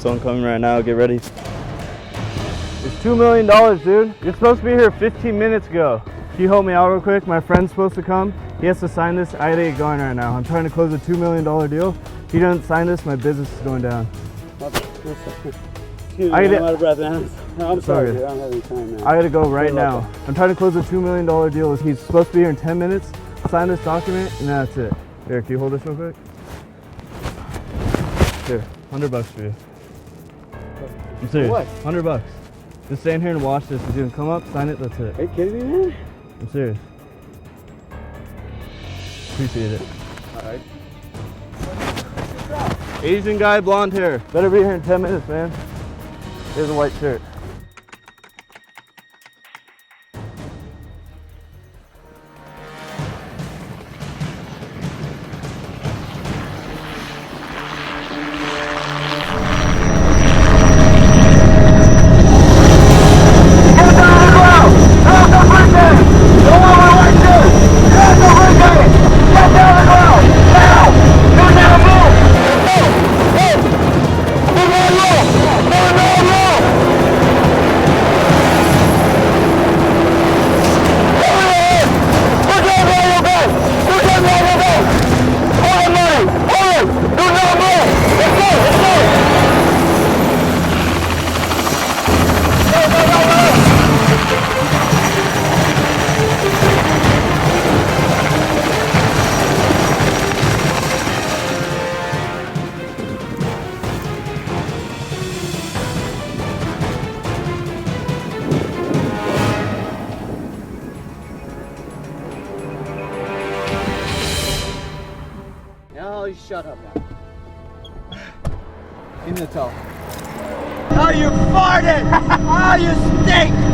Someone coming right now, get ready. It's $2 million, dude. You're supposed to be here 15 minutes ago. Can you help me out real quick? My friend's supposed to come. He has to sign this. I gotta get going right now. I'm trying to close a $2 million deal. If he doesn't sign this, my business is going down. Excuse me, I'm out of breath, man. No, I'm sorry, dude. I don't have any time, man. I gotta go right now. I'm trying to close a $2 million deal. He's supposed to be here in 10 minutes. Sign this document, and that's it. Here, can you hold this real quick? Here, $100 for you. I'm serious. What? $100. Just stand here and watch this. He's gonna come up, sign it, that's it. Are you kidding me, man? I'm serious. Appreciate it. Alright. Asian guy, blonde hair. Better be here in 10 minutes, man. Here's a white shirt. Oh, shut up now. Give me the towel. Oh, you farted! Oh, you stink!